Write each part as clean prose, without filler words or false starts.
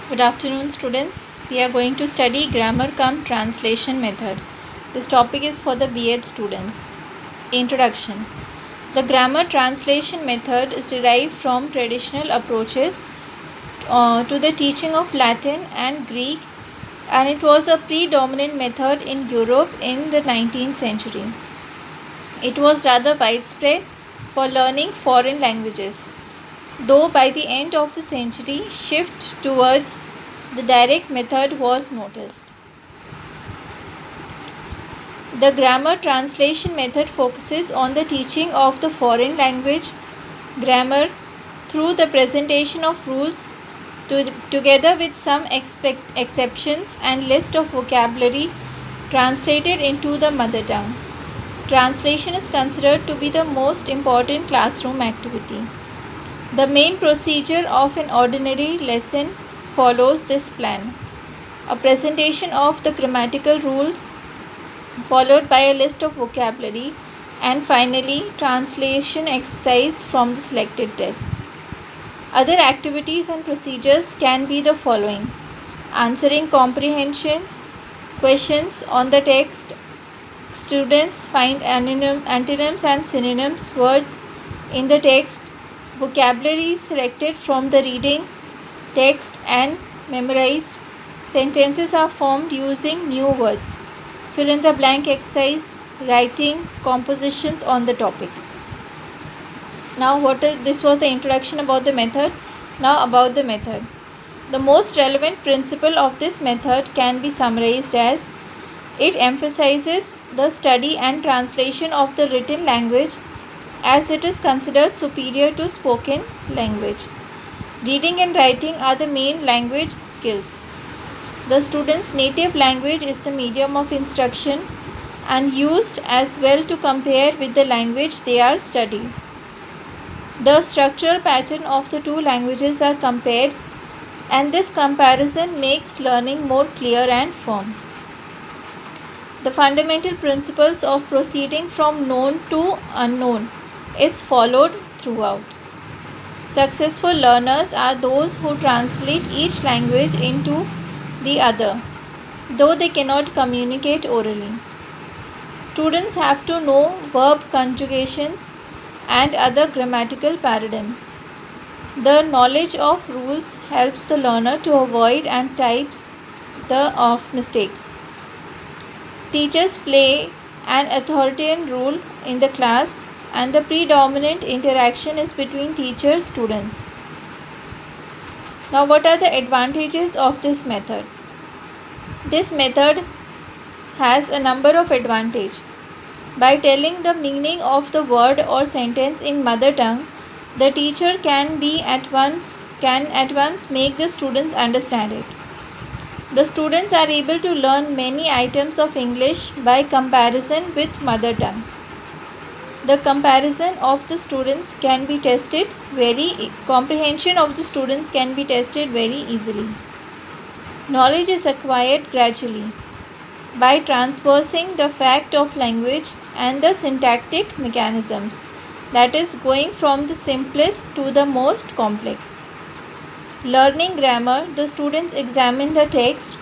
Good afternoon, students. We are going to study grammar cum translation method. This topic is for the B.Ed students. Introduction. The grammar translation method is derived from traditional approaches to the teaching of Latin and Greek, and it was a predominant method in Europe in the 19th century. It was rather widespread for learning foreign languages, though by the end of the century, shift towards the direct method was noticed. The grammar translation method focuses on the teaching of the foreign language grammar through the presentation of rules together with some exceptions and list of vocabulary translated into the mother tongue. Translation is considered to be the most important classroom activity. The main procedure of an ordinary lesson follows this plan: a presentation of the grammatical rules, followed by a list of vocabulary, and finally translation exercise from the selected test. Other activities and procedures can be the following: answering comprehension questions on the text. Students find antonyms and synonyms words in the text. Vocabulary selected from the reading text and memorized. Sentences are formed using new words. Fill in the blank exercise, writing compositions on the topic. Now this was the introduction about the method. Now about the method. The most relevant principle of this method can be summarized as: it emphasizes the study and translation of the written language as it is considered superior to spoken language. Reading and writing are the main language skills. The student's native language is the medium of instruction and used as well to compare with the language they are studying. The structural pattern of the two languages are compared, and this comparison makes learning more clear and firm. The fundamental principles of proceeding from known to unknown is followed throughout. Successful learners are those who translate each language into the other, though they cannot communicate orally. Students have to know verb conjugations and other grammatical paradigms. The knowledge of rules helps the learner to avoid and types of mistakes. Teachers play an authoritarian role in the class, and the predominant interaction is between teachers and students. Now, what are the advantages of this method? This method has a number of advantages. By telling the meaning of the word or sentence in mother tongue, the teacher can at once make the students understand it. The students are able to learn many items of English by comparison with mother tongue. The comparison of the students can be tested comprehension of the students can be tested very easily. Knowledge is acquired gradually by transversing the fact of language and the syntactic mechanisms, that is, going from the simplest to the most complex. Learning grammar, the students examine the text,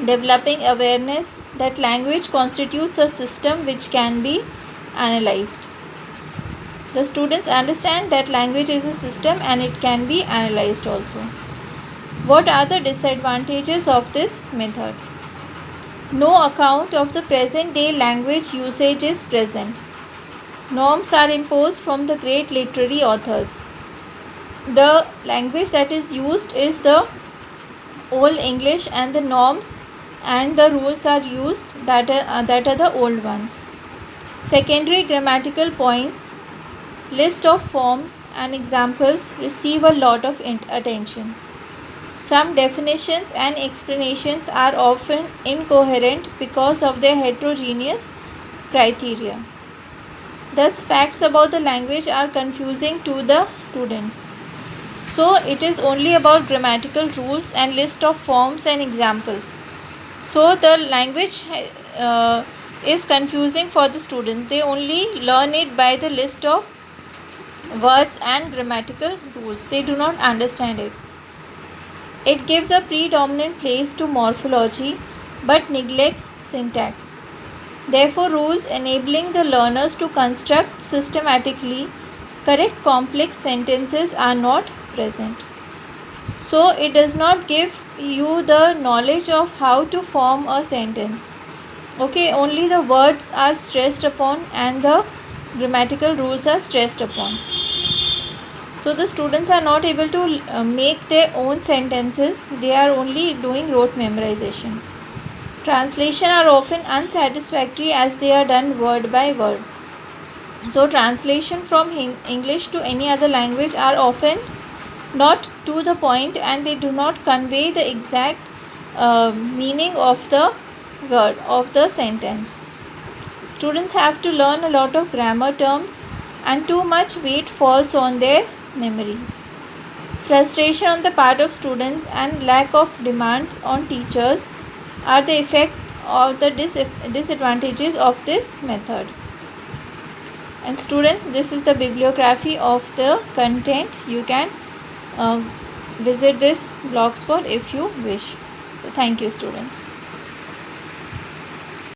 developing awareness that language constitutes a system which can be analyzed. The students understand that language is a system and it can be analyzed also. What are the disadvantages of this method? No account of the present day language usage is present. Norms are imposed from the great literary authors. The language that is used is the Old English, and the norms and the rules are used that are the old ones. Secondary grammatical points, list of forms and examples receive a lot of attention. Some definitions and explanations are often incoherent because of their heterogeneous criteria. Thus, facts about the language are confusing to the students. So, it is only about grammatical rules and list of forms and examples. So, the language is confusing for the students. They only learn it by the list of words and grammatical rules. They do not understand it. It gives a predominant place to morphology but neglects syntax. Therefore, rules enabling the learners to construct systematically correct complex sentences are not present. So, it does not give you the knowledge of how to form a sentence. Okay, only the words are stressed upon and the grammatical rules are stressed upon. So the students are not able to make their own sentences, they are only doing rote memorization. Translation are often unsatisfactory as they are done word by word. So translation from English to any other language are often not to the point and they do not convey the exact meaning of the word of the sentence. Students have to learn a lot of grammar terms and too much weight falls on their memories. Frustration on the part of students and lack of demands on teachers are the effects of the disadvantages of this method. And students, this is the bibliography of the content. You can visit this blogspot if you wish. So thank you, students.